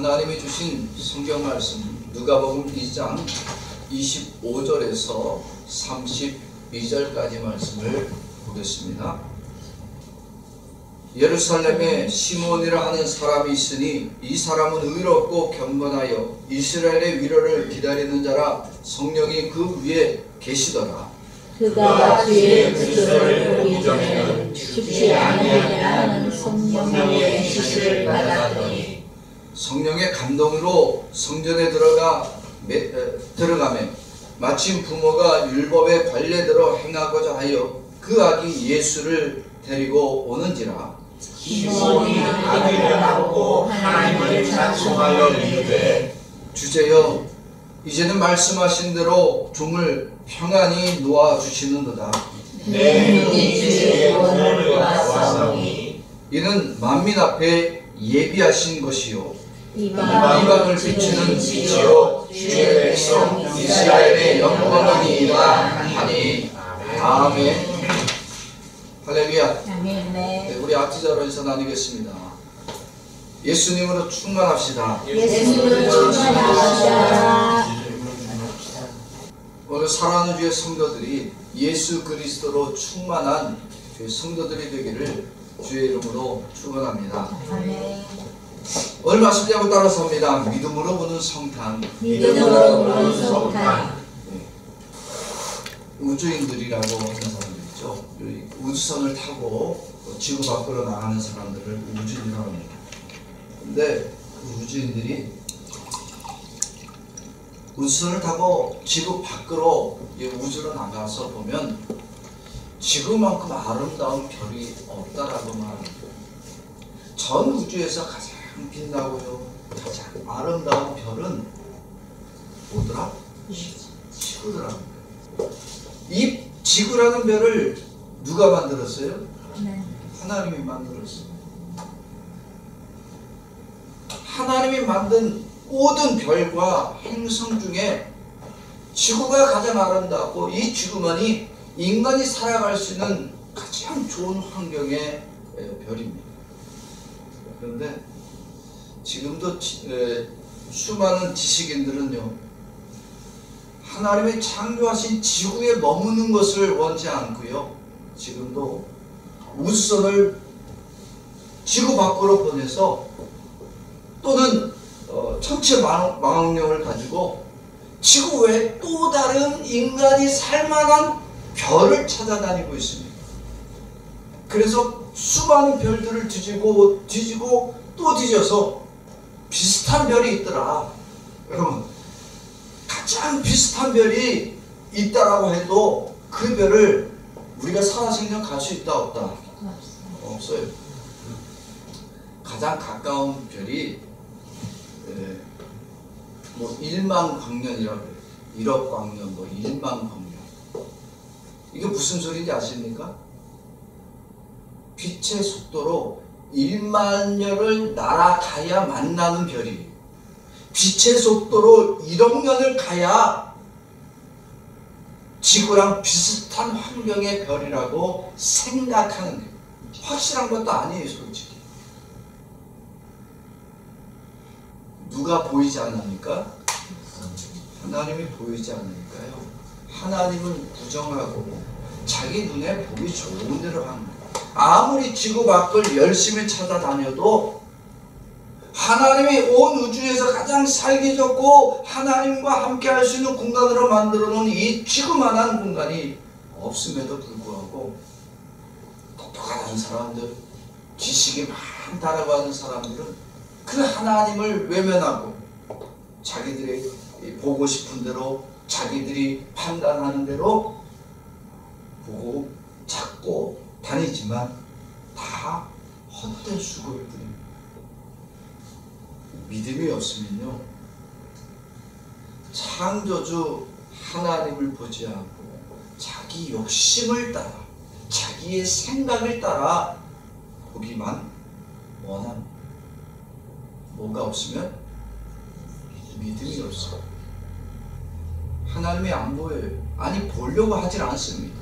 하나님이 주신 성경 말씀 누가복음 2장 25절에서 32절까지 말씀을 보겠습니다. 예루살렘에 시몬이라 하는 사람이 있으니 이 사람은 의롭고 경건하여 이스라엘의 위로를 기다리는 자라 성령이 그 위에 계시더라. 그가 주의 그리스도를 보기 전에는 죽지 아니하리라는 성령의 지시를 받았더니 성령의 감동으로 성전에 들어가매 마침 부모가 율법의 관례대로 행하고자 하여 그 아기 예수를 데리고 오는지라. 시몬이 아기를 낳고 하나님을 찬송하여 이르되 주제여 이제는 말씀하신 대로 종을 평안히 놓아주시는도다. 내 눈이 주의 원을 보았사오니 이는 만민 앞에 예비하신 것이요 이방을 비추는 빛이요 주의 백성 이스라엘의 영광이니이다 하니. 아멘. 할렐루야. 아멘. 우리 앞지자로 인사 나누겠습니다. 예수님으로 충만합시다. 예수님으로 충만합시다. 오늘 사랑하는 주의 성도들이 예수 그리스도로 충만한 주의 성도들이 되기를 주의 이름으로 축원합니다. 아멘. 오늘 말씀 제목 따라서 합니다. 믿음으로 보는 성탄. 믿음으로 보는 성탄. 우주인들이라고 하는 사람들 있죠. 우주선을 타고 지구 밖으로 나가는 사람들을 우주인이라고 합니다. 근데 그 우주인들이 우주선을 타고 지구 밖으로 우주로 나가서 보면 지구만큼 아름다운 별이 없다라고 말합니다. 전 우주에서 가장 빛나고요 가장 아름다운 별은 뭐더라? 지구더라고요. 이 지구라는 별을 누가 만들었어요? 하나님이 만들었어요. 하나님이 만든 모든 별과 행성 중에 지구가 가장 아름답고 이 지구만이 인간이 살아갈 수 있는 가장 좋은 환경의 별입니다. 그런데 지금도 수많은 지식인들은요, 하나님의 창조하신 지구에 머무는 것을 원치 않고요, 지금도 우주선을 지구 밖으로 보내서 또는 천체 망원경을 가지고 지구 외에 또 다른 인간이 살만한 별을 찾아다니고 있습니다. 그래서 수많은 별들을 뒤지고 또 뒤져서 비슷한 별이 있더라. 여러분, 가장 비슷한 별이 있다라고 해도 그 별을 우리가 살아생전 갈 수 있다 없다? 없어요. 가장 가까운 별이 뭐 1만 광년이라고 해요. 1억 광년, 뭐 1만 광년. 이게 무슨 소리인지 아십니까? 빛의 속도로 1만 년을 날아가야 만나는 별이, 빛의 속도로 1억 년을 가야 지구랑 비슷한 환경의 별이라고 생각하는 거예요. 확실한 것도 아니에요, 솔직히. 누가 보이지 않으니까? 하나님이 보이지 않으니까요. 하나님은 부정하고 자기 눈에 보기 좋은 대로 하는 거예요. 아무리 지구 밖을 열심히 찾아다녀도 하나님이 온 우주에서 가장 살기 좋고 하나님과 함께 할 수 있는 공간으로 만들어 놓은 이 지구만한 공간이 없음에도 불구하고 똑똑한 사람들, 지식이 많다라고 하는 사람들은 그 하나님을 외면하고 자기들이 보고 싶은 대로, 자기들이 판단하는 대로 보고 찾고 다니지만 다 헛된 수고일 뿐입니다. 믿음이 없으면요, 창조주 하나님을 보지 않고 자기 욕심을 따라, 자기의 생각을 따라 보기만 원합니다. 뭐가 없으면? 믿음이 없어요. 하나님이 안 보여요. 아니, 보려고 하질 않습니다.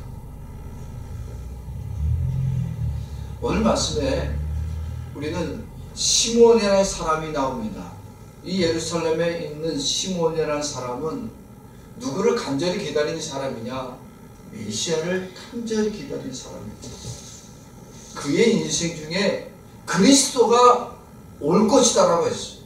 오늘 말씀에 우리는 시몬이라는 사람이 나옵니다. 이 예루살렘에 있는 시몬이라는 사람은 누구를 간절히 기다리는 사람이냐? 메시아를 간절히 기다리는 사람입니다. 그의 인생 중에 그리스도가 올 것이다라고 했어요.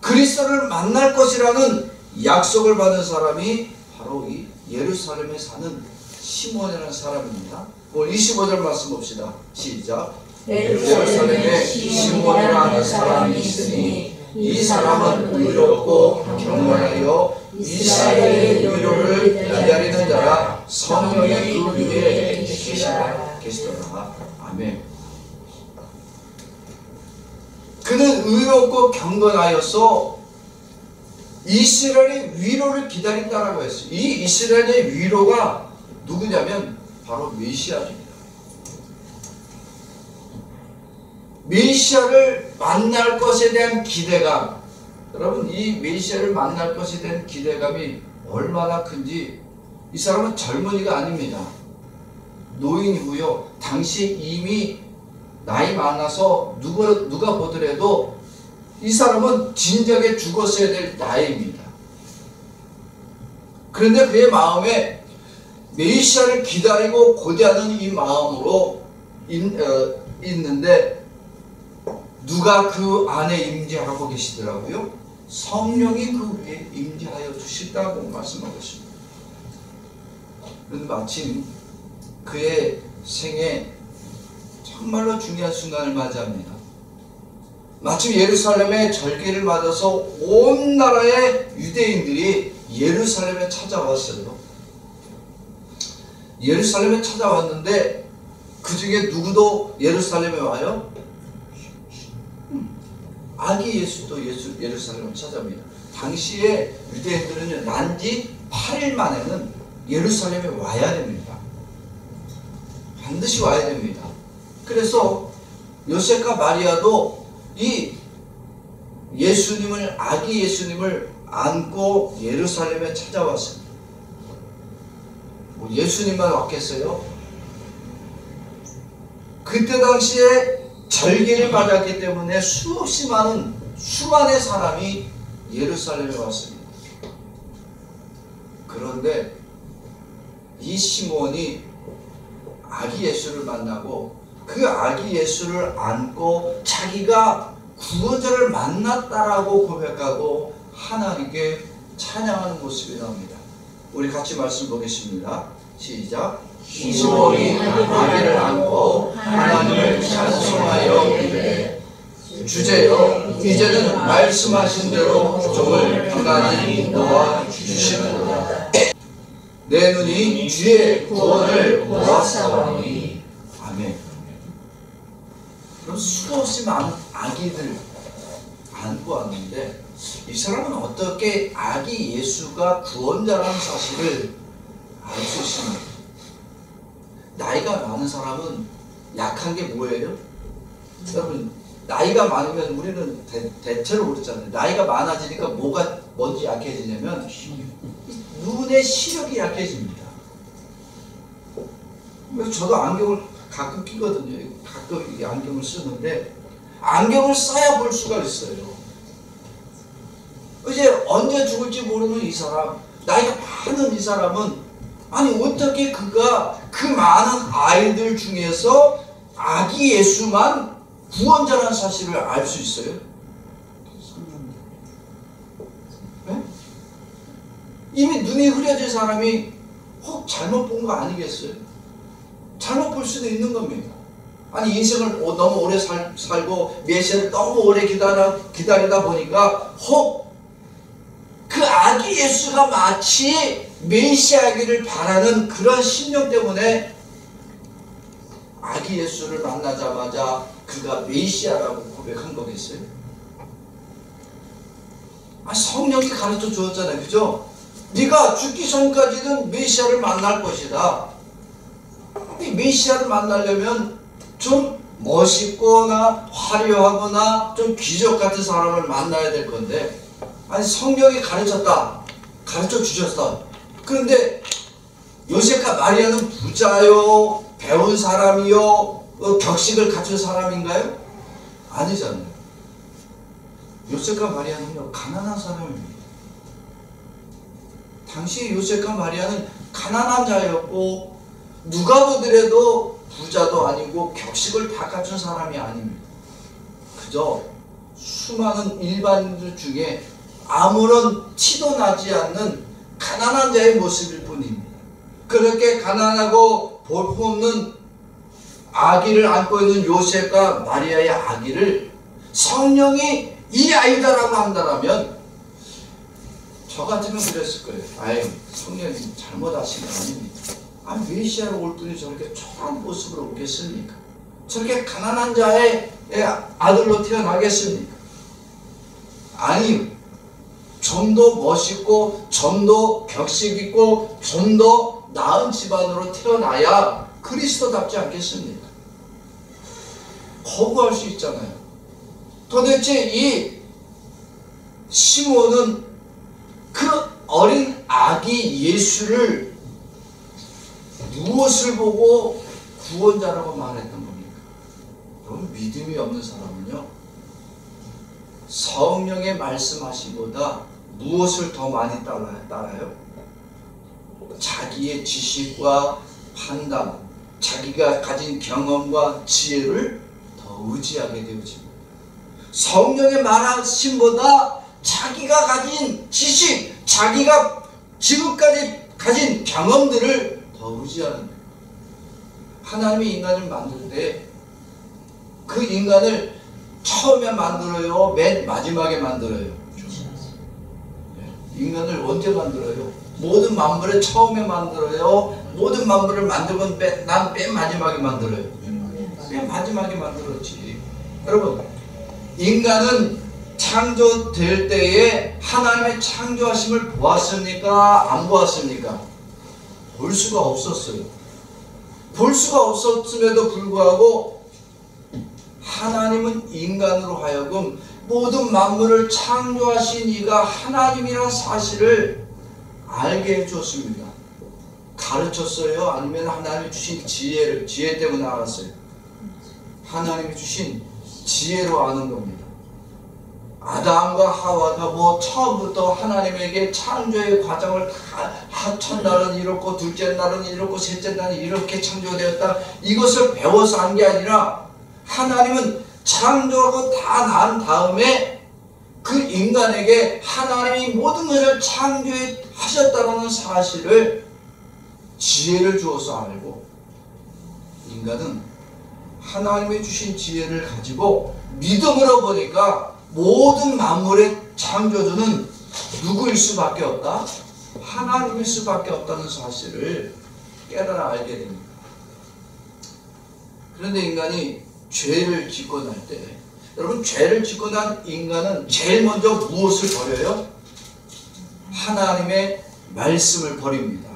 그리스도를 만날 것이라는 약속을 받은 사람이 바로 이 예루살렘에 사는 시몬이라는 사람입니다. 오늘 25절 말씀 봅시다. 시작. 예루살렘에 시몬이라는 사람이 있으니 이 사람은 의롭고 경건하여 이스라엘의 위로를 기다리는 자라 성령이 그 위에 계시더라. 아멘. 그는 의롭고 경건하여서 이스라엘의 위로를 기다린다라고 했어요. 이 이스라엘의 위로가 누구냐면 바로 메시아입니다. 메시아를 만날 것에 대한 기대감, 여러분 이 메시아를 만날 것에 대한 기대감이 얼마나 큰지. 이 사람은 젊은이가 아닙니다. 노인이고요. 당시 이미 나이 많아서 누가 보더라도 이 사람은 진작에 죽었어야 될 나이입니다. 그런데 그의 마음에 메시아를 기다리고 고대하는 이 마음으로 있는데 누가 그 안에 임재하고 계시더라고요? 성령이 그 위에 임재하여 주신다고 말씀하고 있습니다. 그런데 마침 그의 생에 정말로 중요한 순간을 맞이합니다. 마침 예루살렘의 절기를 맞아서 온 나라의 유대인들이 예루살렘에 찾아왔어요. 예루살렘에 찾아왔는데 그 중에 누구도 예루살렘에 와요? 아기 예수도 예루살렘을 찾아옵니다. 당시에 유대인들은 난지 8일 만에는 예루살렘에 와야 됩니다. 반드시 와야 됩니다. 그래서 요셉과 마리아도 이 예수님을, 아기 예수님을 안고 예루살렘에 찾아왔습니다. 뭐 예수님만 왔겠어요? 그때 당시에 절기를 맞았기 때문에 수많은 사람이 예루살렘에 왔습니다. 그런데 이 시몬이 아기 예수를 만나고 그 아기 예수를 안고 자기가 구원자를 만났다라고 고백하고 하나님께 찬양하는 모습이 나옵니다. 우리 같이 말씀 보겠습니다. 시작. 시몬이 아기를 안고 하나님을 찬송하여 이르되 주제여 이제는 말씀하신 대로 종을 평안히 인도하 주시는도다. 내 눈이 주의 구원을 보았사오니. 아멘. 그럼 수도 없이 많은 아기들 안고 왔는데 이 사람은 어떻게 아기 예수가 구원자라는 사실을 알 수 있습니까? 나이가 많은 사람은 약한 게 뭐예요? 여러분 나이가 많으면 우리는 대체로 그렇잖아요. 나이가 많아지니까 뭐가 먼저 약해지냐면 눈의 시력이 약해집니다. 그래서 저도 안경을 가끔 끼거든요. 가끔 이게 안경을 쓰는데 안경을 써야 볼 수가 있어요. 이제 언제 죽을지 모르는 이 사람, 나이가 많은 이 사람은 아니 어떻게 그가 그 많은 아이들 중에서 아기 예수만 구원자라는 사실을 알 수 있어요? 네? 이미 눈이 흐려진 사람이 혹 잘못 본 거 아니겠어요? 잘못 볼 수도 있는 겁니다. 아니 인생을 너무 오래 살고 메시아를 너무 오래 기다리다 보니까 혹 그 아기 예수가 마치 메시아이기를 바라는 그런 심령 때문에 아기 예수를 만나자마자 그가 메시아라고 고백한 거겠어요? 성령이 가르쳐 주었잖아요. 그죠? 네가 죽기 전까지는 메시아를 만날 것이다. 이 메시아를 만나려면 좀 멋있거나 화려하거나 좀 귀족 같은 사람을 만나야 될 건데 아니 성령이 가르쳤다. 가르쳐 주셨어. 그런데 요셉과 마리아는 부자요, 배운 사람이요, 격식을 갖춘 사람인가요? 아니잖아요. 요셉과 마리아는요 가난한 사람입니다. 당시 요셉과 마리아는 가난한 자였고 누가 보더라도 부자도 아니고 격식을 다 갖춘 사람이 아닙니다. 그저 수많은 일반인들 중에 아무런 티도 나지 않는 가난한 자의 모습일 뿐입니다. 그렇게 가난하고 볼품없는 아기를 안고 있는 요셉과 마리아의 아기를 성령이 이 아이다라고 한다면 저 같으면 그랬을 거예요. 아이, 성령님 잘못하신 거 아닙니다. 메시아로 올 분이 저렇게 초라한 모습으로 오겠습니까? 저렇게 가난한 자의 아들로 태어나겠습니까? 아니요. 좀 더 멋있고 좀 더 격식 있고 좀 더 나은 집안으로 태어나야 그리스도답지 않겠습니까? 거부할 수 있잖아요. 도대체 이 시몬은 그 어린 아기 예수를 무엇을 보고 구원자라고 말했던 겁니까? 여러분, 믿음이 없는 사람은요 성령의 말씀하심보다 무엇을 더 많이 따라요? 자기의 지식과 판단, 자기가 가진 경험과 지혜를 더 의지하게 되어집니다. 성령의 말하심보다 자기가 가진 지식, 자기가 지금까지 가진 경험들을 더 의지하는 거예요. 하나님이 인간을 만들 때 그 인간을 처음에 만들어요? 맨 마지막에 만들어요? 인간을 언제 만들어요? 모든 만물을 처음에 만들어요? 모든 만물을 만들고 난 맨 마지막에 만들어요? 맨 마지막에 만들었지. 여러분, 인간은 창조될 때에 하나님의 창조하심을 보았습니까? 안 보았습니까? 볼 수가 없었어요. 볼 수가 없었음에도 불구하고 하나님은 인간으로 하여금 모든 만물을 창조하신 이가 하나님이라는 사실을 알게 해줬습니다. 가르쳤어요? 아니면 하나님이 주신 지혜 때문에 알았어요? 하나님이 주신 지혜로 아는 겁니다. 아담과 하와가 처음부터 하나님에게 창조의 과정을 다 첫날은 이렇고 둘째 날은 이렇고 셋째 날은 이렇게 창조되었다, 이것을 배워서 한 게 아니라 하나님은 창조하고 다 난 다음에 그 인간에게 하나님이 모든 것을 창조하셨다는 사실을 지혜를 주어서 알고, 인간은 하나님이 주신 지혜를 가지고 믿음으로 보니까 모든 만물의 창조주는 누구일 수밖에 없다? 하나님일 수밖에 없다는 사실을 깨달아 알게 됩니다. 그런데 인간이 죄를 짓고 날 때, 여러분, 죄를 짓고 난 인간은 제일 먼저 무엇을 버려요? 하나님의 말씀을 버립니다.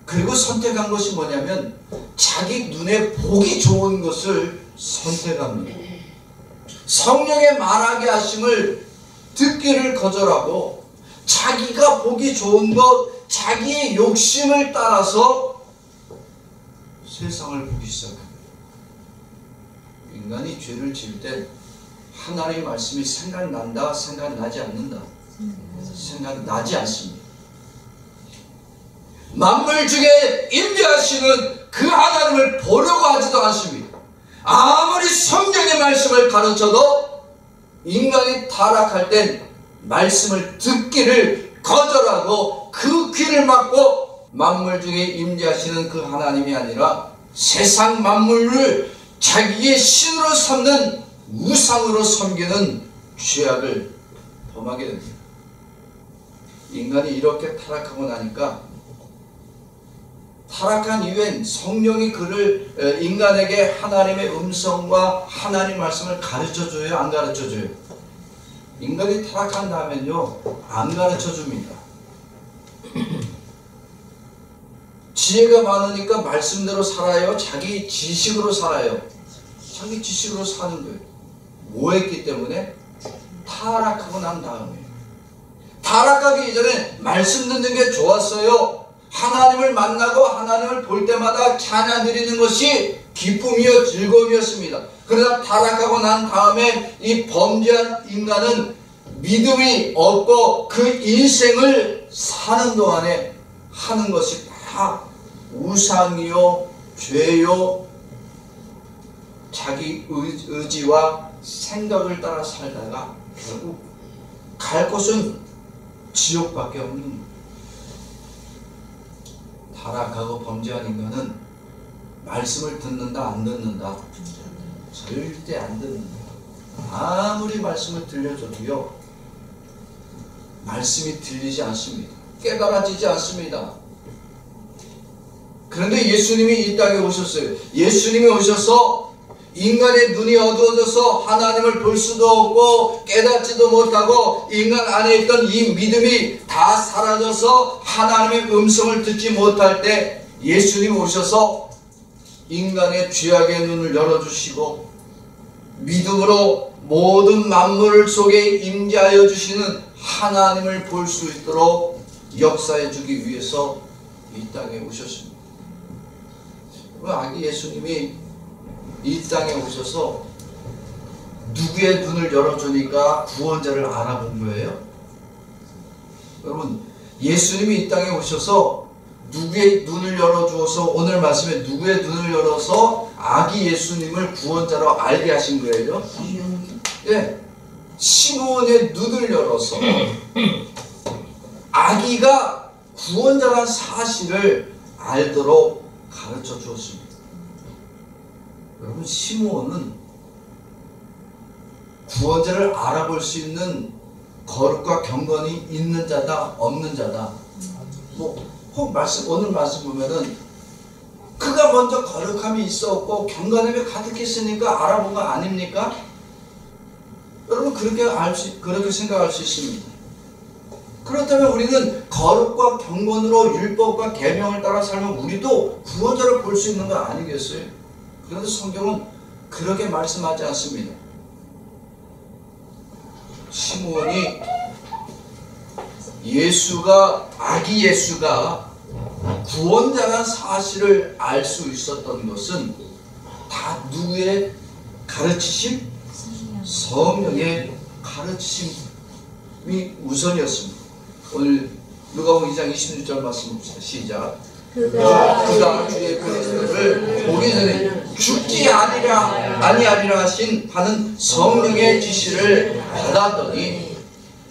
그리고 선택한 것이 뭐냐면 자기 눈에 보기 좋은 것을 선택합니다. 성령의 말하게 하심을 듣기를 거절하고 자기가 보기 좋은 것, 자기의 욕심을 따라서 세상을 보기 시작합니다. 인간이 죄를 지을 때 하나님의 말씀이 생각난다, 생각나지 않는다? 생각나지 않습니다. 만물 중에 임재하시는 그 하나님을 보려고 하지도 않습니다. 아무리 성령의 말씀을 가르쳐도 인간이 타락할 땐 말씀을 듣기를 거절하고 그 귀를 막고 만물 중에 임재하시는 그 하나님이 아니라 세상 만물을 자기의 신으로 삼는 우상으로 섬기는 죄악을 범하게 됩니다. 인간이 이렇게 타락하고 나니까, 타락한 이후엔 성령이 그를 인간에게 하나님의 음성과 하나님 말씀을 가르쳐줘요? 안 가르쳐줘요? 인간이 타락한 다음엔요 안 가르쳐줍니다. 지혜가 많으니까 말씀대로 살아요? 자기 지식으로 살아요? 자기 지식으로 사는 거예요. 뭐 했기 때문에? 타락하고 난 다음에. 타락하기 이전에 말씀 듣는 게 좋았어요. 하나님을 만나고 하나님을 볼 때마다 찬양 드리는 것이 기쁨이요 즐거움이었습니다. 그러나 타락하고 난 다음에 이 범죄한 인간은 믿음이 없고 그 인생을 사는 동안에 하는 것이 다 우상이요, 죄요, 자기 의지와 생각을 따라 살다가 결국 갈 곳은 지옥밖에 없는 거예요. 타락하고 범죄한 인간은 말씀을 듣는다 안 듣는다? 절대 안 듣는다. 아무리 말씀을 들려줘도요, 말씀이 들리지 않습니다. 깨달아지지 않습니다. 그런데 예수님이 이 땅에 오셨어요. 예수님이 오셔서 인간의 눈이 어두워져서 하나님을 볼 수도 없고 깨닫지도 못하고 인간 안에 있던 이 믿음이 다 사라져서 하나님의 음성을 듣지 못할 때 예수님이 오셔서 인간의 죄악의 눈을 열어주시고 믿음으로 모든 만물 속에 임재하여 주시는 하나님을 볼 수 있도록 역사해 주기 위해서 이 땅에 오셨습니다. 아기 예수님이 이 땅에 오셔서 누구의 눈을 열어주니까 구원자를 알아본 거예요? 여러분, 예수님이 이 땅에 오셔서 누구의 눈을 열어주어서 오늘 말씀에 누구의 눈을 열어서 아기 예수님을 구원자로 알게 하신 거예요? 예, 시므온의 눈을 열어서 아기가 구원자란 사실을 알도록 가르쳐 주었습니다. 여러분, 시므온은 구원자를 알아볼 수 있는 거룩과 경건이 있는 자다, 없는 자다. 오늘 말씀 보면은 그가 먼저 거룩함이 있었고 경건함이 가득했으니까 알아본 거 아닙니까? 여러분, 그렇게 생각할 수 있습니다. 그렇다면 우리는 거룩과 경건으로 율법과 계명을 따라 살면 우리도 구원자를 볼 수 있는 거 아니겠어요? 그런데 성경은 그렇게 말씀하지 않습니다. 시므온이 아기 예수가 구원자라는 사실을 알 수 있었던 것은 다 누구의 가르치심? 성령의 가르치심이 우선이었습니다. 오늘 누가복음 2장 26절 말씀 봅시다. 시작. 그가 주의 그리스도를 보기 전에 죽지 아니하리라 하신 하는 성령의 지시를 받았더니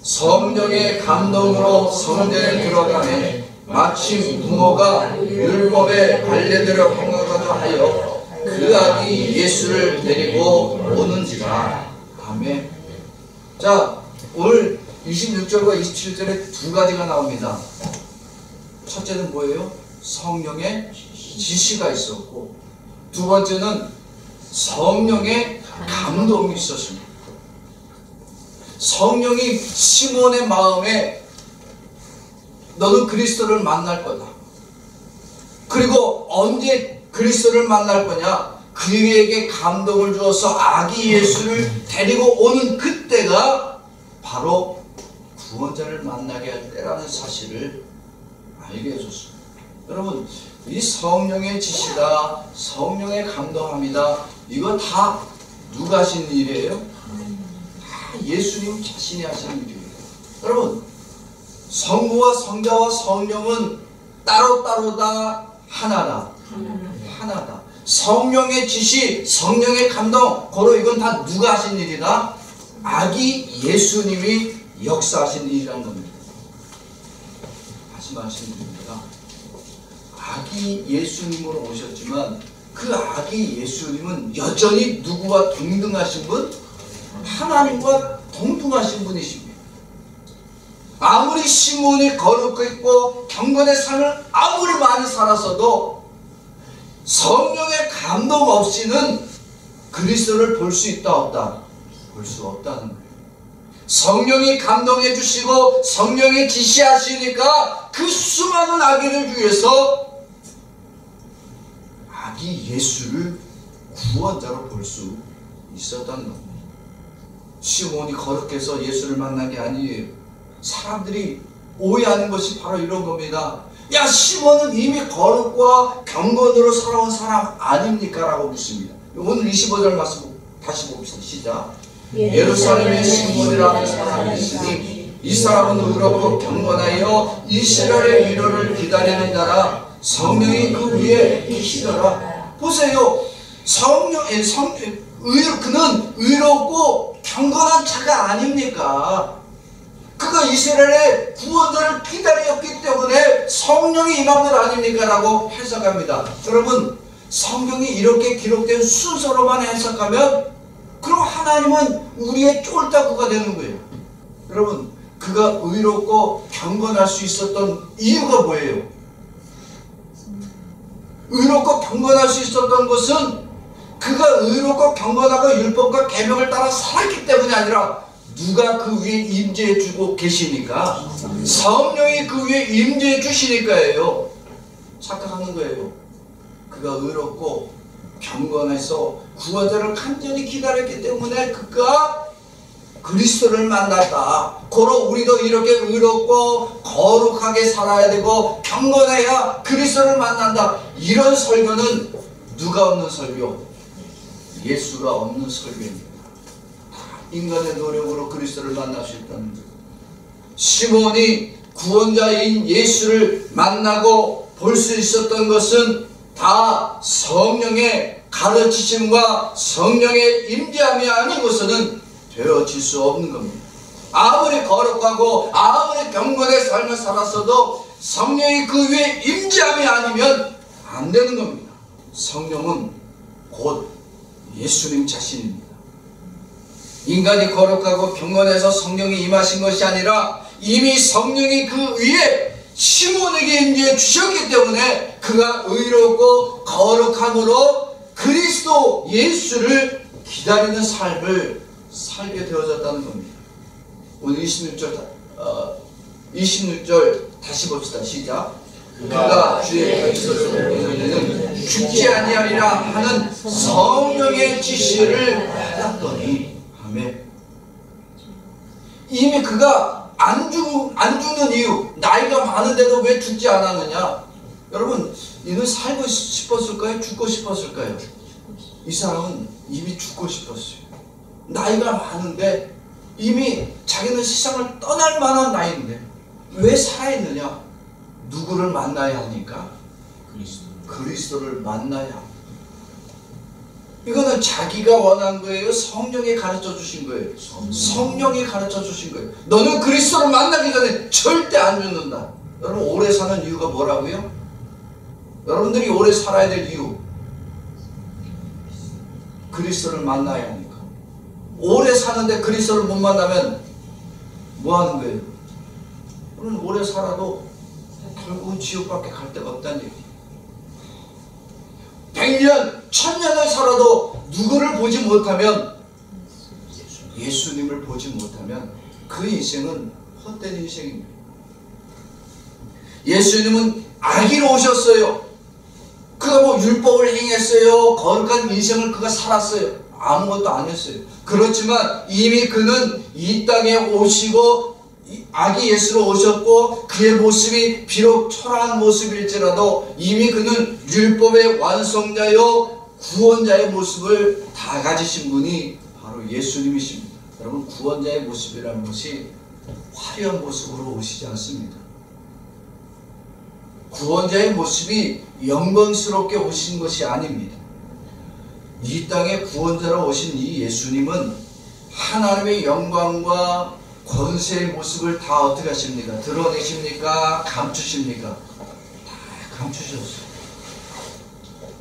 성령의 감동으로 성전에 들어가매 마침 부모가 율법에 관례대로 행하고자 하여 그 아기 예수를 데리고 오는지라. 아멘. 자, 오늘 26절과 27절에 두 가지가 나옵니다. 첫째는 뭐예요? 성령의 지시가 있었고, 두 번째는 성령의 감동이 있었습니다. 성령이 시몬의 마음에 너는 그리스도를 만날 거다. 그리고 언제 그리스도를 만날 거냐? 그에게 감동을 주어서 아기 예수를 데리고 오는 그때가 바로 구원자를 만나게 할 때라는 사실을 알게 해줬습니다. 여러분, 이 성령의 지시다, 성령의 감동합니다. 이거 다 누가 하신 일이에요? 다 예수님 자신이 하시는 일이에요. 여러분, 성부와 성자와 성령은 따로따로다, 하나다. 하나다. 성령의 지시, 성령의 감동, 고로 이건 다 누가 하신 일이다? 아기 예수님이 역사하신 일이라는 겁니다. 다시 말씀드립니다. 아기 예수님으로 오셨지만 그 아기 예수님은 여전히 누구와 동등하신 분? 하나님과 동등하신 분이십니다. 아무리 시몬이 거룩했고 경건의 삶을 아무리 많이 살았어도 성령의 감동 없이는 그리스도를 볼 수 있다 없다? 볼 수 없다는 거예요. 성령이 감동해 주시고 성령이 지시하시니까 그 수많은 아기를 위해서 아기 예수를 구원자로 볼 수 있었다는 겁니다. 시몬이 거룩해서 예수를 만난 게 아니에요. 사람들이 오해하는 것이 바로 이런 겁니다. 야, 시몬은 이미 거룩과 경건으로 살아온 사람 아닙니까? 라고 묻습니다. 오늘 25절 말씀 다시 봅시다. 시작. 예루살렘의 시몬이라는 사람이 있으니 이 사람은 의롭고 경건하여 이스라엘의 위로를 기다리는 자라. 성령이 그 위에 계시더라. 보세요. 그는 의롭고 경건한 자가 아닙니까? 그가 이스라엘의 구원자를 기다렸기 때문에 성령이 임한 것 아닙니까? 라고 해석합니다. 여러분, 성경이 이렇게 기록된 순서로만 해석하면 그럼 하나님은 우리의 쫄다구가 되는 거예요. 여러분, 그가 의롭고 경건할 수 있었던 이유가 뭐예요? 의롭고 경건할 수 있었던 것은 그가 의롭고 경건하고 율법과 계명을 따라 살았기 때문이 아니라 누가 그 위에 임재해 주고 계시니까, 성령이 그 위에 임재해 주시니까예요. 착각하는 거예요. 그가 의롭고 경건해서 구원자를 간절히 기다렸기 때문에 그가 그리스도를 만났다. 고로 우리도 이렇게 의롭고 거룩하게 살아야 되고 경건해야 그리스도를 만난다. 이런 설교는 누가 없는 설교? 예수가 없는 설교입니다. 인간의 노력으로 그리스도를 만날 수 있다는 거예요. 시몬이 구원자인 예수를 만나고 볼 수 있었던 것은 다 성령의 가르치심과 성령의 임재함이 아니고서는 되어질 수 없는 겁니다. 아무리 거룩하고 아무리 경건의 삶을 살았어도 성령이 그 위에 임재함이 아니면 안 되는 겁니다. 성령은 곧 예수님 자신입니다. 인간이 거룩하고 경건해서 성령이 임하신 것이 아니라 이미 성령이 그 위에 시몬에게 임재해 주셨기 때문에 그가 의롭고 거룩함으로 그리스도 예수를 기다리는 삶을 살게 되어졌다는 겁니다. 오늘 26절 다시 봅시다. 시작. 그가 주의 그리스도를 보내는 죽지 아니하리라 하는 성령의 지시를 받았더니. 아멘. 이미 그가 안 죽는 이유, 나이가 많은데도 왜 죽지 않았느냐? 여러분, 이는 살고 싶었을까요? 죽고 싶었을까요? 이 사람은 이미 죽고 싶었어요. 나이가 많은데 이미 자기는 세상을 떠날 만한 나이인데 왜 살아있느냐? 누구를 만나야 하니까? 그리스도를 만나야 합니다. 이거는 자기가 원한 거예요? 성령이 가르쳐 주신 거예요? 성령이 가르쳐 주신 거예요. 너는 그리스도를 만나기 전에 절대 안 죽는다. 여러분, 오래 사는 이유가 뭐라고요? 여러분들이 오래 살아야 될 이유, 그리스도를 만나야 하니까. 오래 사는데 그리스도를 못 만나면 뭐 하는 거예요? 여러분, 오래 살아도 결국은 지옥밖에 갈 데가 없다는 얘기예요. 100년, 1000년을 살아도 누구를 보지 못하면, 예수님을 보지 못하면 그 인생은 헛된 인생입니다. 예수님은 아기로 오셨어요. 그가 뭐 율법을 행했어요? 거룩한 인생을 그가 살았어요? 아무것도 안 했어요. 그렇지만 이미 그는 이 땅에 오시고 아기 예수로 오셨고, 그의 모습이 비록 초라한 모습일지라도 이미 그는 율법의 완성자요 구원자의 모습을 다 가지신 분이 바로 예수님이십니다. 여러분, 구원자의 모습이라는 것이 화려한 모습으로 오시지 않습니다. 구원자의 모습이 영광스럽게 오신 것이 아닙니다. 이 땅에 구원자로 오신 이 예수님은 하나님의 영광과 권세의 모습을 다 어떻게 하십니까? 드러내십니까? 감추십니까? 다 감추셨어요.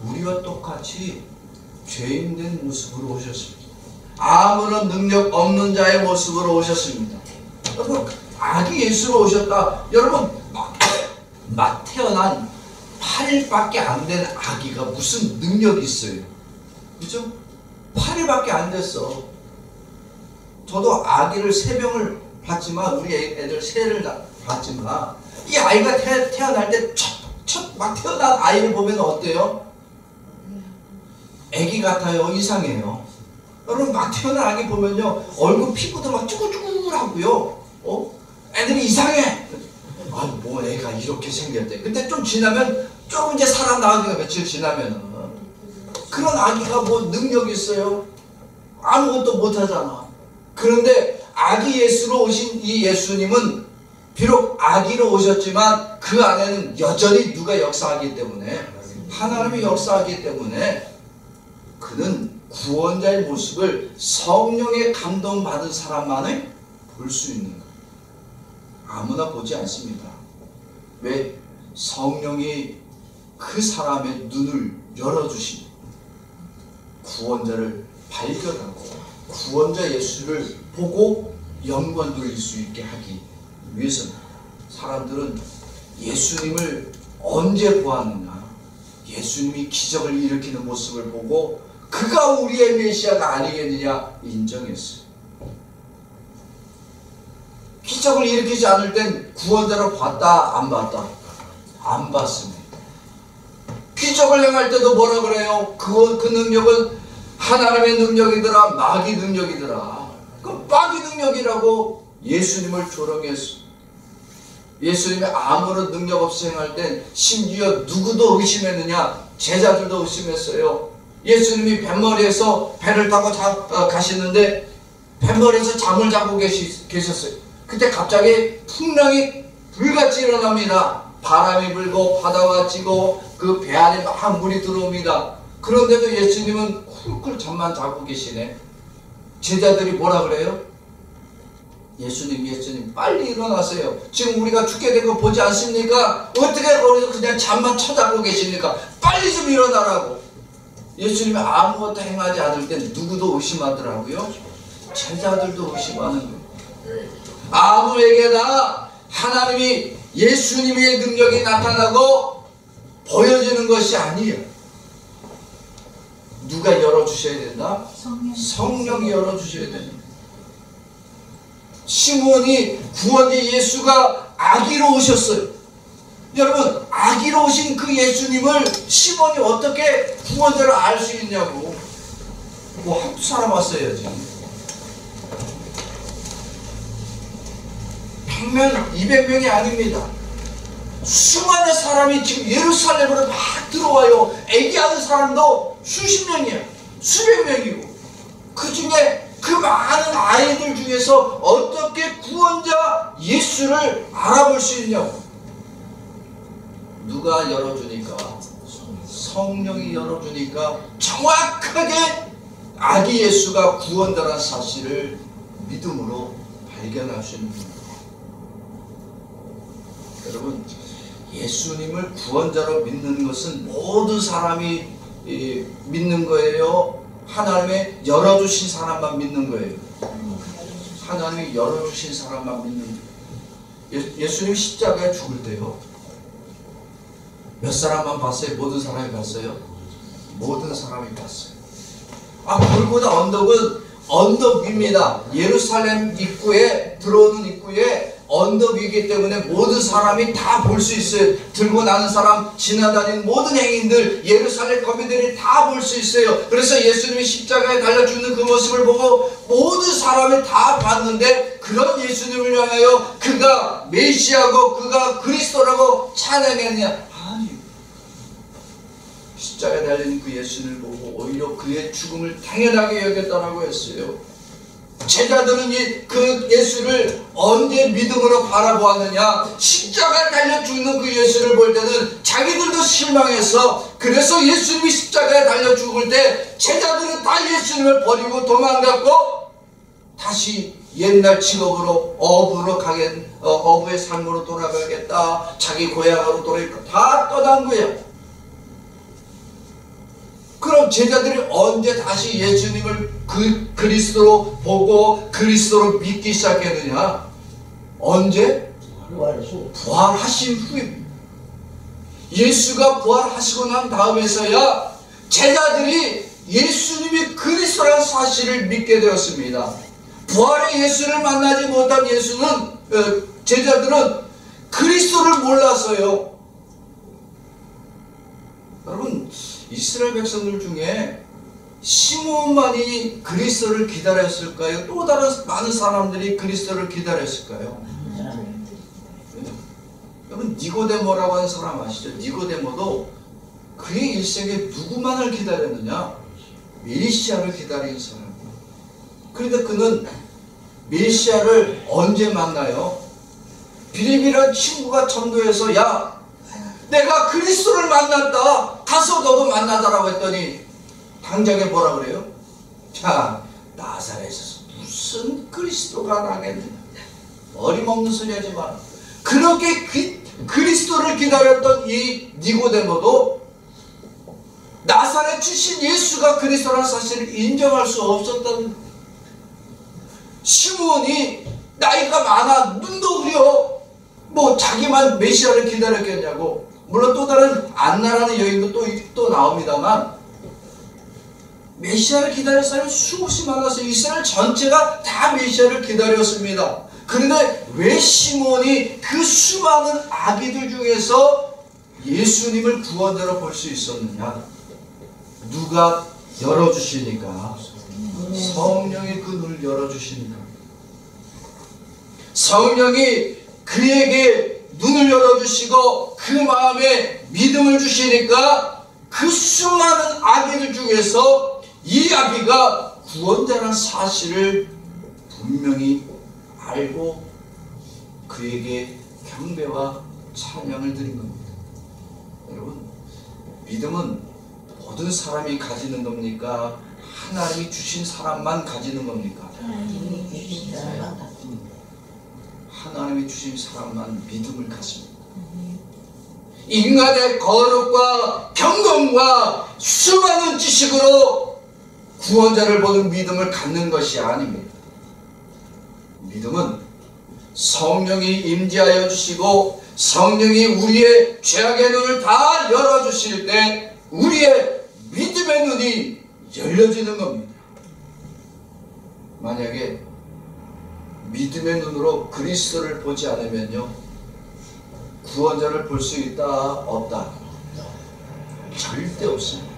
우리와 똑같이 죄인된 모습으로 오셨습니다. 아무런 능력 없는 자의 모습으로 오셨습니다. 여러분, 아기 예수로 오셨다. 여러분, 막 태어난 8일밖에 안 된 아기가 무슨 능력이 있어요? 그죠? 8일밖에 안 됐어. 저도 아기를 3명을 봤지만, 우리 애들 3를 봤지만, 이 아이가 태어날 때 막 태어난 아이를 보면 어때요? 애기 같아요? 이상해요? 여러분, 막 태어난 아기 보면요, 얼굴 피부도 막 쭈글쭈글하고요. 애들이 이상해. 아, 뭐 애가 이렇게 생겼대. 근데 좀 지나면, 좀 이제 사람 나가기가 며칠 지나면은 그런 아기가 뭐 능력이 있어요? 아무것도 못하잖아. 그런데 아기 예수로 오신 이 예수님은 비록 아기로 오셨지만 그 안에는 여전히 누가 역사하기 때문에, 하나님이 역사하기 때문에 그는 구원자의 모습을 성령의 감동받은 사람만이 볼 수 있는 거예요. 아무나 보지 않습니다. 왜? 성령이 그 사람의 눈을 열어주신 구원자를 발견하고 구원자 예수를 보고 영광 돌릴 수 있게 하기 위해서는, 사람들은 예수님을 언제 보았느냐, 예수님이 기적을 일으키는 모습을 보고 그가 우리의 메시아가 아니겠느냐 인정했어요. 기적을 일으키지 않을 땐 구원자를 봤다 안 봤다? 안 봤습니다. 기적을 행할 때도 뭐라 그래요? 그 능력은 하나님의 능력이더라, 마귀 능력이더라. 그 마귀 능력이라고 예수님을 조롱했어. 예수님이 아무런 능력 없이 행할 땐 심지어 누구도 의심했느냐? 제자들도 의심했어요. 예수님이 뱃머리에서 배를 타고 가시는데 뱃머리에서 잠을 자고 계셨어요. 그때 갑자기 풍랑이 불같이 일어납니다. 바람이 불고 바다가 찌고 그 배 안에 막 물이 들어옵니다. 그런데도 예수님은 쿨쿨 잠만 자고 계시네. 제자들이 뭐라 그래요? 예수님 빨리 일어나세요. 지금 우리가 죽게 된 거 보지 않습니까? 어떻게 거기서 그냥 잠만 쳐자고 계십니까? 빨리 좀 일어나라고. 예수님이 아무것도 행하지 않을 때 누구도 의심하더라고요. 제자들도 의심하는 거예요. 아무에게나 하나님이 예수님의 능력이 나타나고 보여지는 것이 아니에요. 누가 열어주셔야 된다? 성령이 열어주셔야 된다. 시몬이 구원자 예수가 아기로 오셨어요. 여러분, 아기로 오신 그 예수님을 시몬이 어떻게 구원자를 알 수 있냐고. 뭐 한두 사람 왔어야지. 100명, 200명이 아닙니다. 수많은 사람이 지금 예루살렘으로 막 들어와요. 애기하는 사람도 수십 명이야. 수백 명이고. 그 중에 그 많은 아이들 중에서 어떻게 구원자 예수를 알아볼 수 있냐고. 누가 열어주니까? 성령이 열어주니까 정확하게 아기 예수가 구원자라는 사실을 믿음으로 발견할 수 있는 겁니다. 여러분, 예수님을 구원자로 믿는 것은 모든 사람이 믿는 거예요? 하나님의 열어주신 사람만 믿는 거예요? 하나님이 열어주신 사람만 믿는 거예요. 예수님 십자가에 죽을 때요, 몇 사람만 봤어요? 모든 사람이 봤어요? 모든 사람이 봤어요. 골고다 언덕은 언덕 위입니다. 예루살렘 입구에 들어오는 입구에 언덕 위이기 때문에 모든 사람이 다 볼 수 있어요. 들고 나는 사람, 지나다니는 모든 행인들, 예루살렘 거민들이 다 볼 수 있어요. 그래서 예수님이 십자가에 달려 죽는 그 모습을 보고 모든 사람이 다 봤는데, 그런 예수님을 향하여 그가 메시아고 그가 그리스도라고 찬양했냐? 아니, 십자가에 달린 그 예수님을 보고 오히려 그의 죽음을 당연하게 여겼다라고 했어요. 제자들은 그 예수를 언제 믿음으로 바라보았느냐? 십자가에 달려 죽는 그 예수를 볼 때는 자기들도 실망해서, 그래서 예수님이 십자가에 달려 죽을 때 제자들은 다 예수님을 버리고 도망갔고 다시 옛날 직업으로 어부의 삶으로 돌아가겠다, 자기 고향으로 돌아가겠다, 다 떠난 거야. 그럼 제자들이 언제 다시 예수님을 그리스도로 보고 그리스도로 믿기 시작했느냐? 언제? 부활하신 후입니다. 예수가 부활하시고 난 다음에서야 제자들이 예수님이 그리스도라는 사실을 믿게 되었습니다. 부활의 예수를 만나지 못한 제자들은 그리스도를 몰랐어요. 여러분, 이스라엘 백성들 중에 시몬만이 그리스도를 기다렸을까요? 또 다른 많은 사람들이 그리스도를 기다렸을까요? 여러분, 니고데모라고 하는 사람 아시죠? 니고데모도 그의 일생에 누구만을 기다렸느냐? 메시아를 기다린 사람이에요. 그런데 그는 메시아를 언제 만나요? 빌립이라는 친구가 전도해서 야, 내가 그리스도를 만났다. 가서 너도 만나다라고 했더니 당장에 뭐라 그래요? 자, 나사렛에서 무슨 그리스도가 나겠느냐. 어림없는 소리 하지 마. 그렇게 그리스도를 기다렸던 이 니고데모도 나사렛 출신 예수가 그리스도라는 사실을 인정할 수 없었던. 시므온이 나이가 많아 눈도 흐려. 뭐 자기만 메시아를 기다렸겠냐고. 물론 또 다른 안나라는 여인도 또 나옵니다만 메시아를 기다릴 사람이 수없이 많아서 이스라엘 전체가 다 메시아를 기다렸습니다. 그런데 왜 시므온이 그 수많은 아기들 중에서 예수님을 구원자로 볼 수 있었느냐? 누가 열어주시니까. 성령이 그 눈을 열어주시니까. 성령이 그에게 눈을 열어주시고 그 마음에 믿음을 주시니까 그 수많은 아기들 중에서 이 아기가 구원자라는 사실을 분명히 알고 그에게 경배와 찬양을 드린 겁니다. 여러분, 믿음은 모든 사람이 가지는 겁니까? 하나님이 주신 사람만 가지는 겁니까? 하나님이 주신 사람만 갖습니다. 하나님이 주신 사람만 믿음을 갖습니다. 인간의 거룩과 경건과 수많은 지식으로 구원자를 보는 믿음을 갖는 것이 아닙니다. 믿음은 성령이 임재하여 주시고 성령이 우리의 죄악의 눈을 다 열어주실 때 우리의 믿음의 눈이 열려지는 겁니다. 만약에 믿음의 눈으로 그리스도를 보지 않으면요, 구원자를 볼 수 있다? 없다? 절대 없습니다.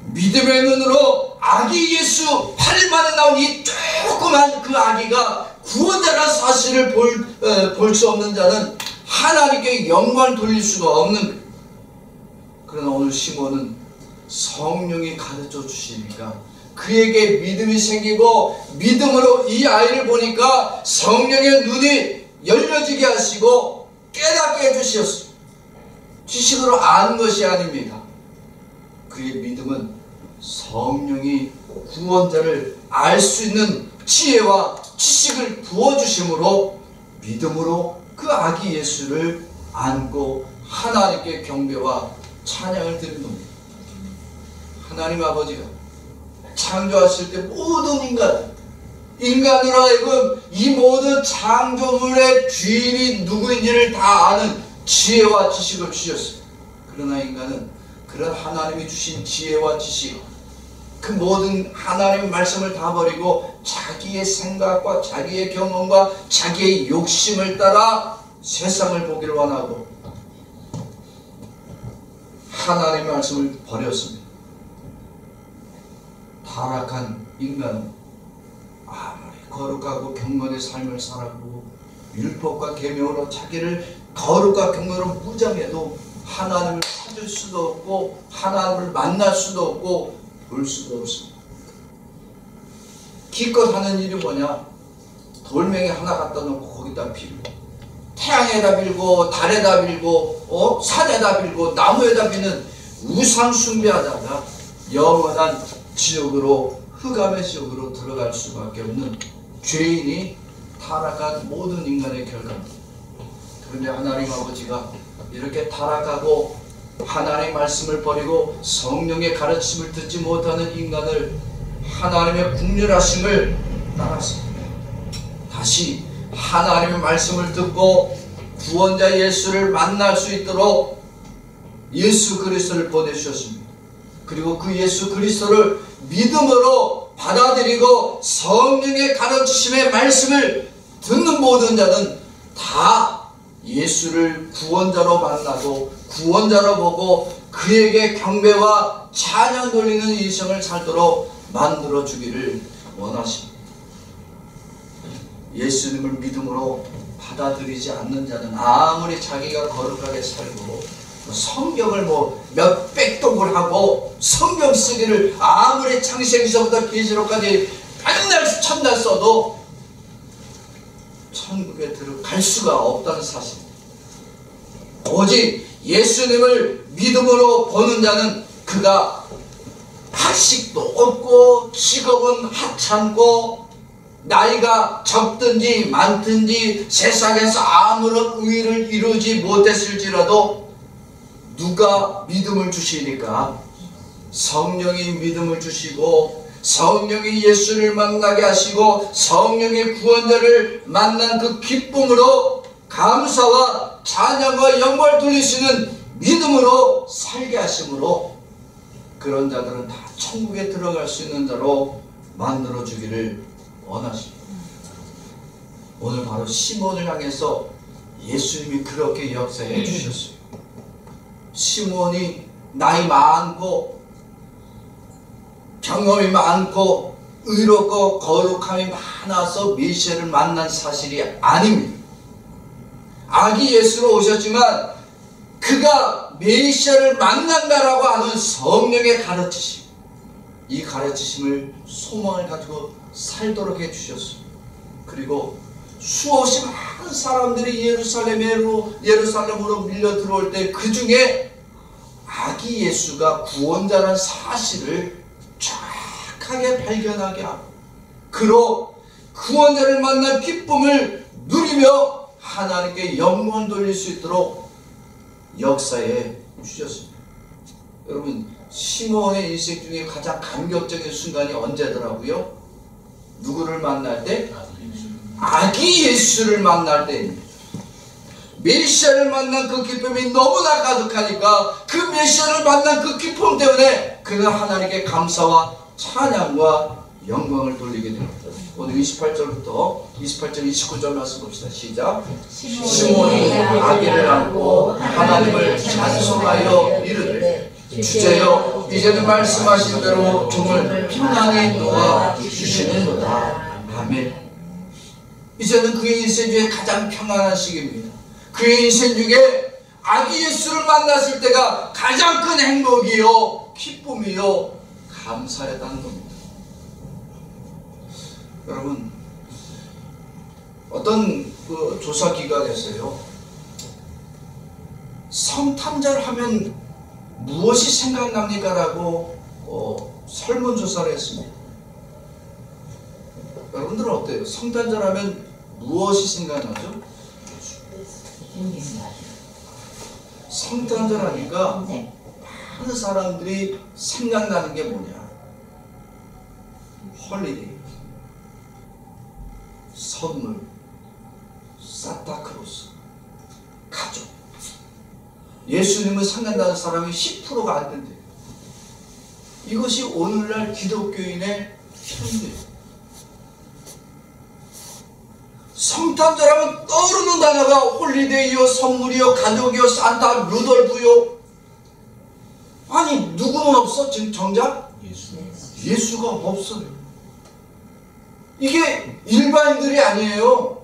믿음의 눈으로 아기 예수 8일만에 나온 이 조그만 그 아기가 구원자라는 사실을 볼 수 없는 자는 하나님께 영광을 돌릴 수가 없는 거예요. 그러나 오늘 시몬은 성령이 가르쳐 주시니까 그에게 믿음이 생기고 믿음으로 이 아이를 보니까 성령의 눈이 열려지게 하시고 깨닫게 해주셨어요. 지식으로 아는 것이 아닙니다. 그의 믿음은 성령이 구원자를 알 수 있는 지혜와 지식을 부어주심으로 믿음으로 그 아기 예수를 안고 하나님께 경배와 찬양을 드리는 겁니다. 하나님 아버지가 창조하실 때 모든 인간으로 하여금 이 모든 창조물의 주인이 누구인지를 다 아는 지혜와 지식을 주셨어요. 그러나 인간은 그런 하나님이 주신 지혜와 지식, 그 모든 하나님의 말씀을 다 버리고 자기의 생각과 자기의 경험과 자기의 욕심을 따라 세상을 보기를 원하고 하나님의 말씀을 버렸습니다. 타락한 인간은 아무리 거룩하고 경건의 삶을 살았고 율법과 계명으로 자기를 거룩과 경건으로 무장해도 하나님을 찾을 수도 없고 하나님을 만날 수도 없고 볼 수도 없습니다. 기껏 하는 일이 뭐냐? 돌멩이 하나 갖다 놓고 거기다 빌고 태양에다 빌고 달에다 빌고 산에다 빌고 나무에다 비는 우상 숭배하다가 영원한 지옥으로, 흑암의 지옥으로 들어갈 수밖에 없는 죄인이 타락한 모든 인간의 결과입니다. 그런데 하나님 아버지가 이렇게 타락하고 하나님의 말씀을 버리고 성령의 가르침을 듣지 못하는 인간을 하나님의 국률하심을 따라서 다시 하나님의 말씀을 듣고 구원자 예수를 만날 수 있도록 예수 그리스도를 보내주셨습니다. 그리고 그 예수 그리스도를 믿음으로 받아들이고 성령의 가르치심의 말씀을 듣는 모든 자는 다 예수를 구원자로 만나고 구원자로 보고 그에게 경배와 찬양 돌리는 인생을 살도록 만들어 주기를 원하십니다. 예수님을 믿음으로 받아들이지 않는 자는 아무리 자기가 거룩하게 살고 성경을 몇백 독을 하고 성경 쓰기를 아무리 창세기서부터 계시록까지 백날 천날 써도 천국에 들어갈 수가 없다는 사실입니다. 오직 예수님을 믿음으로 보는 자는 그가 학식도 없고 직업은 하찮고 나이가 적든지 많든지 세상에서 아무런 의의를 이루지 못했을지라도 누가 믿음을 주시니까 성령이 믿음을 주시고 성령이 예수를 만나게 하시고 성령의 구원자를 만난 그 기쁨으로 감사와 찬양과 영광을 돌릴 수 있는 믿음으로 살게 하심으로 그런 자들은 다 천국에 들어갈 수 있는 자로 만들어주기를 원하십니다. 오늘 바로 시몬을 향해서 예수님이 그렇게 역사해 주셨어요. 시몬이 나이 많고 경험이 많고 의롭고 거룩함이 많아서 메시아를 만난 사실이 아닙니다. 아기 예수로 오셨지만 그가 메시아를 만난다라고 하는 성령의 가르치심, 이 가르치심을 소망을 가지고 살도록 해주셨습니다. 그리고 수없이 많은 사람들이 예루살렘으로 밀려 들어올 때 그 중에 아기 예수가 구원자라는 사실을 정확하게 발견하게 하고 그로 구원자를 만난 기쁨을 누리며 하나님께 영광을 돌릴 수 있도록 역사해 주셨습니다. 여러분, 시몬의 인생 중에 가장 감격적인 순간이 언제더라고요? 누구를 만날 때? 아기 예수를 만날 때입니다. 메시아를 만난 그 기쁨이 너무나 가득하니까 그 메시아를 만난 그 기쁨 때문에 그가 하나님께 감사와 찬양과 영광을 돌리게 됩니다. 오늘 28절부터 29절 말씀 봅시다. 시작. 시몬이 아기를 안고 하나님을 찬송하여 이르되 주제여 이제는 말씀하신 대로 종을 평안히 놓아 주시는도다. 아멘. 이제는 그의 인생 중에 가장 평안한 시기입니다. 그의 인생 중에 아기 예수를 만났을 때가 가장 큰 행복이요 기쁨이요 감사였다는 겁니다. 여러분, 어떤 그 조사 기관에서요, 성탄절 하면 무엇이 생각납니까? 라고 설문조사를 했습니다. 여러분들은 어때요? 성탄절 하면 무엇이 생각나죠? 성탄절 하니까 많은 사람들이 생각나는 게 뭐냐? 홀리데이, 선물, 산타크로스, 가족. 예수님을 생각나는 사람이 10%가 안 된대요. 이것이 오늘날 기독교인의 현대예요. 성탄절하면 떠오르는 단어가 홀리데이요, 선물이요, 가족이요, 산타, 루돌프요. 아니, 누구는 없어? 정작? 예수가 없어요. 이게 일반인들이 아니에요.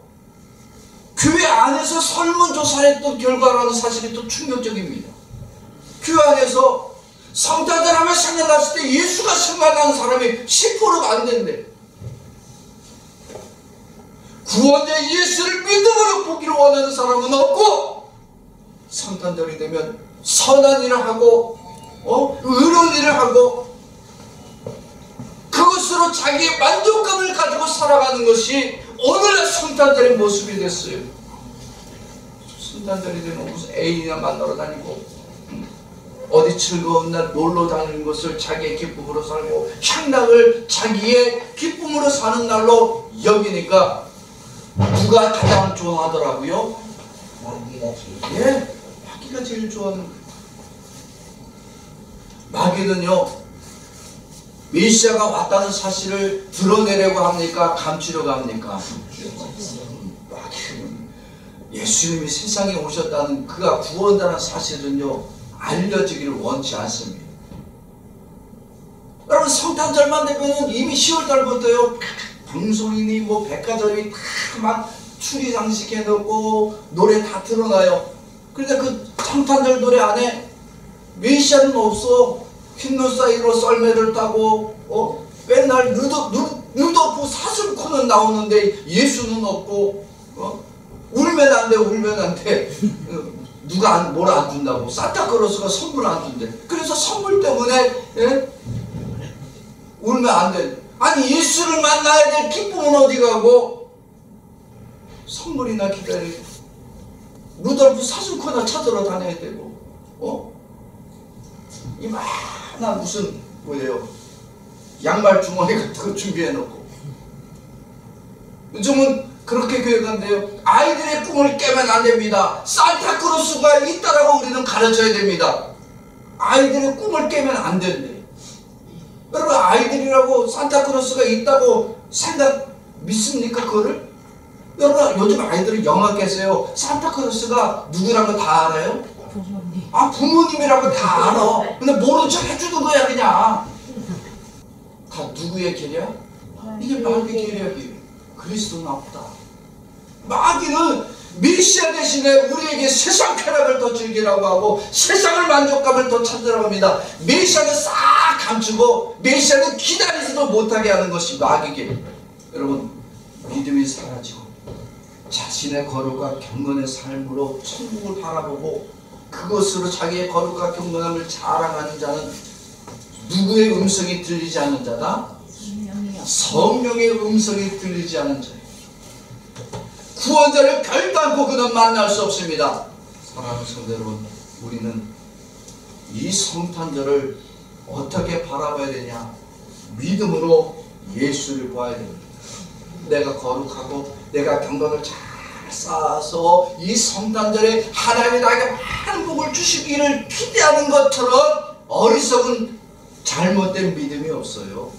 교회 안에서 설문조사했던 결과라는 사실이 또 충격적입니다. 교회 안에서 성탄절 하면 생각났을 때 예수가 생각나는 사람이 10%가 안 된대. 구원자 예수를 믿음으로 보기를 원하는 사람은 없고, 성탄절이 되면 선한 일을 하고 의로운 일을 하고 그것으로 자기의 만족감을 가지고 살아가는 것이 오늘날 성탄절의 모습이 됐어요. 성탄절이 되면 무슨 애인이나 만나러 다니고 어디 즐거운 날 놀러 다니는 것을 자기의 기쁨으로 살고 향락을 자기의 기쁨으로 사는 날로 여기니까 누가 가장 좋아하더라고요? 마귀가 제일. 예, 마귀가 제일 좋아하는 거예요. 마귀는요, 메시아가 왔다는 사실을 드러내려고 합니까? 감추려고 합니까? 마귀는 예수님이 세상에 오셨다는 그가 구원자라는 사실은요, 알려지기를 원치 않습니다. 여러분, 성탄절만 되면은 이미 10월달부터요, 방송이니 뭐 백화점이 다 막 추리 장식해 놓고 노래 다 틀어놔요. 그런데 그 성탄절 노래 안에 메시아는 없어. 흰눈 사이로 썰매를 타고 맨날 루돌프 사슴코는 나오는데 예수는 없고, 울면 안 돼, 울면 안 돼. 누가 뭘 안 준다고. 산타클로스가 선물 안 준대. 그래서 선물 때문에, 예? 울면 안 돼. 아니, 예수를 만나야 될 기쁨은 어디 가고, 선물이나 기다리고, 루돌프 사슴코나 찾으러 다녀야 되고, 이만한 무슨, 뭐예요? 양말 주머니 같은 거 준비해 놓고. 요즘은 그렇게 교육한대요. 아이들의 꿈을 깨면 안 됩니다. 산타크로스가 있다라고 우리는 가르쳐야 됩니다. 아이들의 꿈을 깨면 안 된대. 여러분, 아이들이라고 산타크로스가 있다고 믿습니까? 그거를? 여러분, 요즘 아이들은 영화 깨세요. 산타크로스가 누구라는 거 다 알아요? 부모님. 부모님이라고 다 알아. 근데 모른 척 해주는 거야, 그냥. 다 누구의 계략? 이게 마귀의 계략이에요. 그리스도는 없다. 마귀는 메시아 대신에 우리에게 세상 쾌락을 더 즐기라고 하고 세상을 만족감을 더 찾으라고 합니다. 메시아는 싹 감추고 메시아는 기다리지도 못하게 하는 것이 마귀에게. 여러분, 믿음이 사라지고 자신의 거룩과 경건의 삶으로 천국을 바라보고 그것으로 자기의 거룩과 경건함을 자랑하는 자는 누구의 음성이 들리지 않는 자다? 성령의 음성이 들리지 않는 자예요. 구원자를 결단코 그는 만날 수 없습니다. 사랑하는 성도 여러분, 우리는 이 성탄절을 어떻게 바라봐야 되냐? 믿음으로 예수를 봐야 됩니다. 내가 거룩하고 내가 경건을 잘 쌓아서 이 성탄절에 하나님이 나에게 많은 복을 주시기를 기대하는 것처럼 어리석은 잘못된 믿음이 없어요.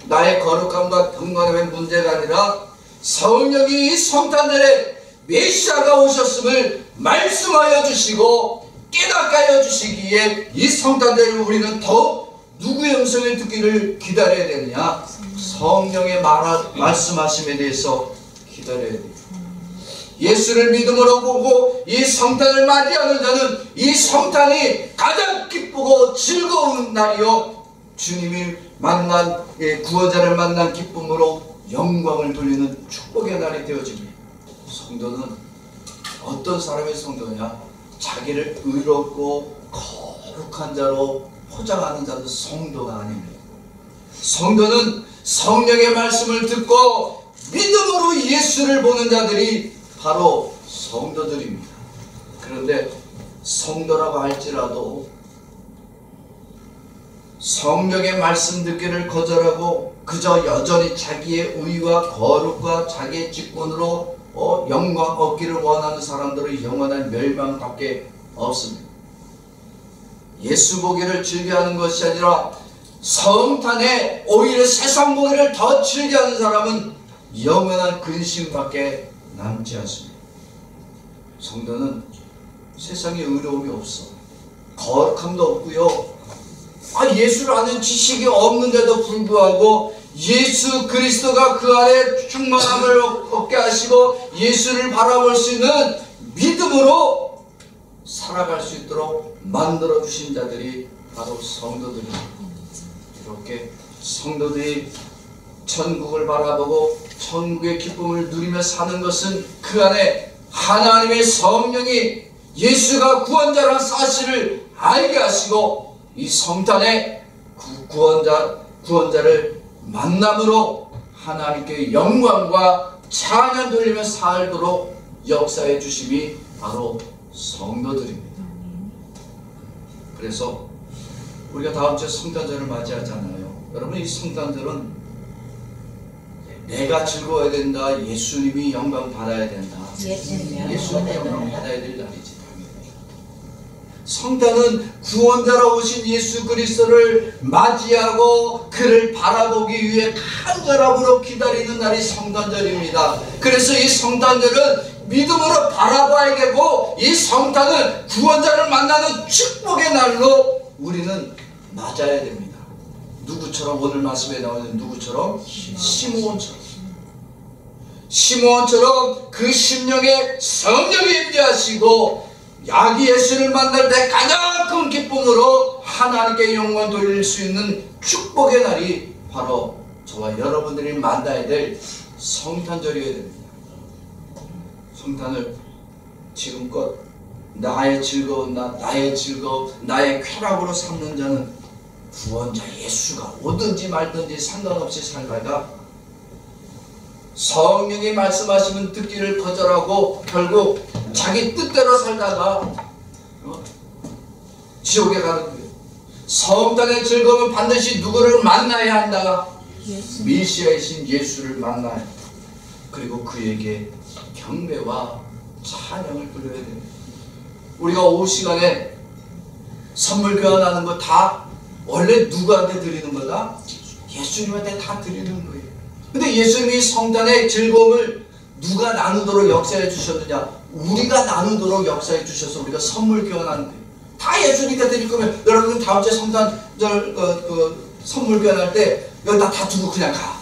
나의 거룩함과 경건함의 문제가 아니라 성령이 이 성탄절에 메시아가 오셨음을 말씀하여 주시고 깨닫게 하여 주시기에 이 성탄절에 우리는 더욱 누구의 음성을 듣기를 기다려야 되느냐? 성령의 말씀하심에 대해서 기다려야 돼요. 예수를 믿음으로 보고 이 성탄을 맞이하는 자는 이 성탄이 가장 기쁘고 즐거운 날이요, 주님이 만난 구원자를 만난 기쁨으로 영광을 돌리는 축복의 날이 되어집니다. 성도는 어떤 사람의 성도냐? 자기를 의롭고 거룩한 자로 포장하는 자는 성도가 아닙니다. 성도는 성령의 말씀을 듣고 믿음으로 예수를 보는 자들이 바로 성도들입니다. 그런데 성도라고 할지라도 성령의 말씀 듣기를 거절하고 그저 여전히 자기의 의와 거룩과 자기의 직분으로 영광 얻기를 원하는 사람들의 영원한 멸망밖에 없습니다. 예수 보기를 즐겨하는 것이 아니라 성탄에 오히려 세상 보기를 더 즐겨하는 사람은 영원한 근심밖에 남지 않습니다. 성도는 세상에 의로움이 없어. 거룩함도 없고요. 예수를 아는 지식이 없는데도 불구하고 예수 그리스도가 그 안에 충만함을 얻게 하시고 예수를 바라볼 수 있는 믿음으로 살아갈 수 있도록 만들어 주신 자들이 바로 성도들입니다. 이렇게 성도들이 천국을 바라보고 천국의 기쁨을 누리며 사는 것은 그 안에 하나님의 성령이 예수가 구원자라는 사실을 알게 하시고 이 성탄에 구원자를 만남으로 하나님께 영광과 찬양 돌리며 살도록 역사해 주심이 바로 성도들입니다. 그래서 우리가 다음 주에 성탄절을 맞이하잖아요. 여러분, 이 성탄절은 내가 즐거워야 된다. 예수님이 영광 받아야 된다. 예수님이 영광 받아야 될 날이지. 성탄은 구원자로 오신 예수 그리스도를 맞이하고 그를 바라보기 위해 간절함으로 기다리는 날이 성탄절입니다. 그래서 이 성탄절은 믿음으로 바라봐야 되고 이 성탄은 구원자를 만나는 축복의 날로 우리는 맞아야 됩니다. 누구처럼? 오늘 말씀에 나오는 누구처럼? 시므온처럼 그 심령에 성령이 임재하시고 아기 예수를 만날 때 가장 큰 기쁨으로 하나님께 영광 돌릴 수 있는 축복의 날이 바로 저와 여러분들이 만나야 될 성탄절이어야 됩니다. 성탄을 지금껏 나의 즐거운 나, 나의 즐거움, 나의 쾌락으로 삼는 자는 구원자 예수가 오든지 말든지 상관없이 살다가 성령이 말씀하시면 듣기를 거절하고 결국 자기 뜻대로 살다가 지옥에 가는 거예요. 성탄의 즐거움은 반드시 누구를 만나야 한다. 메시아이신 예수를 만나야 한다. 그리고 그에게 경배와 찬양을 드려야 됩니다. 우리가 오후 시간에 선물 교환하는 거 다 원래 누구한테 드리는 거다? 예수님한테 다 드리는 거예요. 근데 예수님이 성탄의 즐거움을 누가 나누도록 역사해 주셨느냐? 우리가 나누도록 역사해 주셔서 우리가 선물 교환하는 거예요. 다 예수님께 드릴 거면 여러분 다음 주에 성탄절 선물 교환할 때 여기다 다 두고 그냥 가.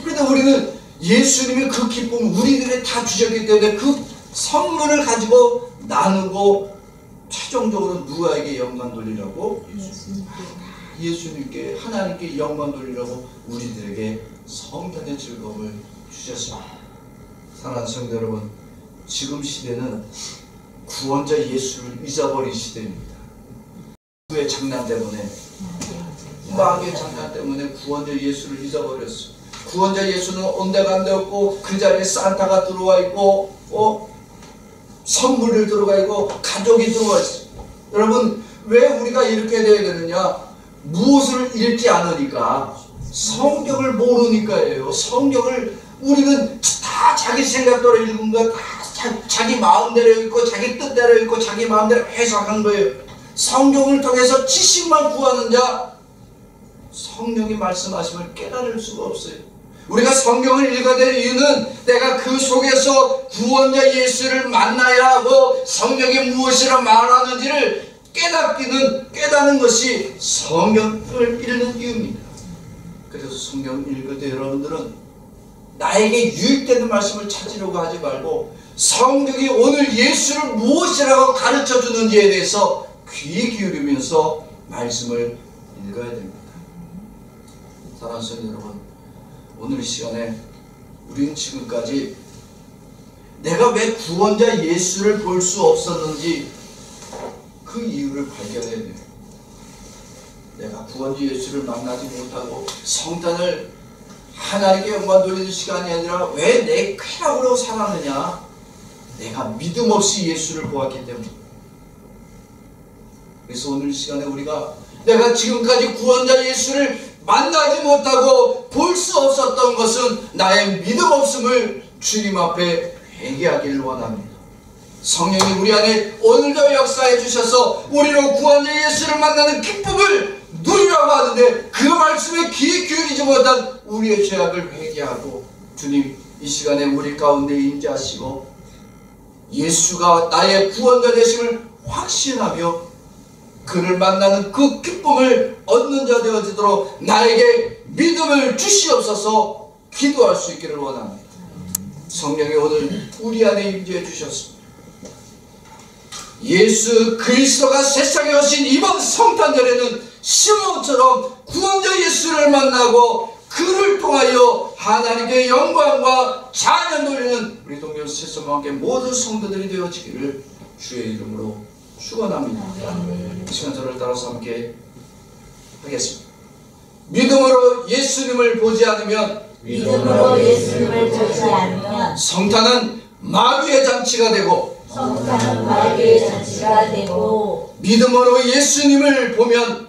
그런데 우리는 예수님이 그 기쁨 우리들에 다 주셨기 때문에 그 선물을 가지고 나누고 최종적으로 누구에게 영광 돌리라고? 예수님께 하나님께 영광 돌리라고 우리들에게 성탄의 즐거움을 주셨습니다. 사랑하는 성도 여러분, 지금 시대는 구원자 예수를 잊어버린 시대입니다. 왜 장난 때문에 마귀의 장난 때문에 구원자 예수를 잊어버렸어요. 구원자 예수는 온데간데 없고 그 자리에 산타가 들어와 있고 선물을 들어가 있고 가족이 들어와 있어요. 여러분 왜 우리가 이렇게 돼야 되느냐? 무엇을 읽지 않으니까 성경을 모르니까예요. 성경을 우리는 다 자기 생각대로 읽은 거 다 자기 마음대로 읽고 자기 뜻대로 읽고 자기 마음대로 해석한 거예요. 성경을 통해서 지식만 구하는 자 성령이 말씀하심을 깨달을 수가 없어요. 우리가 성경을 읽어야 될 이유는 내가 그 속에서 구원자 예수를 만나야 하고 성경이 무엇이라 말하는지를 깨닫는 것이 성경을 읽는 이유입니다. 그래서 성경 읽을 때 여러분들은 나에게 유익되는 말씀을 찾으려고 하지 말고 성경이 오늘 예수를 무엇이라고 가르쳐 주는지에 대해서 귀 기울이면서 말씀을 읽어야 됩니다. 사랑하는 성도 여러분, 오늘 이 시간에 우리는 지금까지 내가 왜 구원자 예수를 볼 수 없었는지 그 이유를 발견해야 돼요. 내가 구원자 예수를 만나지 못하고 성탄을 하나님께 영광 돌리는 시간이 아니라 왜 내 쾌락으로 살았느냐? 내가 믿음 없이 예수를 보았기 때문에. 그래서 오늘 이 시간에 우리가 내가 지금까지 구원자 예수를 만나지 못하고 볼 수 없었던 것은 나의 믿음 없음을 주님 앞에 회개하기를 원합니다. 성령이 우리 안에 오늘도 역사해 주셔서 우리로 구원자 예수를 만나는 기쁨을 누리라고 하는데 그 말씀에 귀 기울이지 못한 우리의 죄악을 회개하고 주님 이 시간에 우리 가운데 임재하시고 예수가 나의 구원자 되심을 확신하며 그를 만나는 그 기쁨을 얻는 자 되어지도록 나에게 믿음을 주시옵소서 기도할 수 있기를 원합니다. 성령이 오늘 우리 안에 임재해 주셨습니다. 예수 그리스도가 세상에 오신 이번 성탄절에는 시몬처럼 구원자 예수를 만나고 그를 통하여 하나님께 영광과 찬양 돌리는 우리 동료 세상과 함께 모든 성도들이 되어지기를 주의 이름으로 축원합니다. 이 시간 저를 따라서 함께 하겠습니다. 믿음으로 예수님을 보지 않으면 성탄은 마귀의 잔치가 되고 믿음으로 예수님을 보면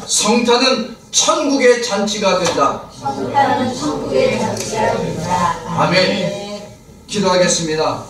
성탄은 천국의 잔치가 된다. 아멘. 기도하겠습니다.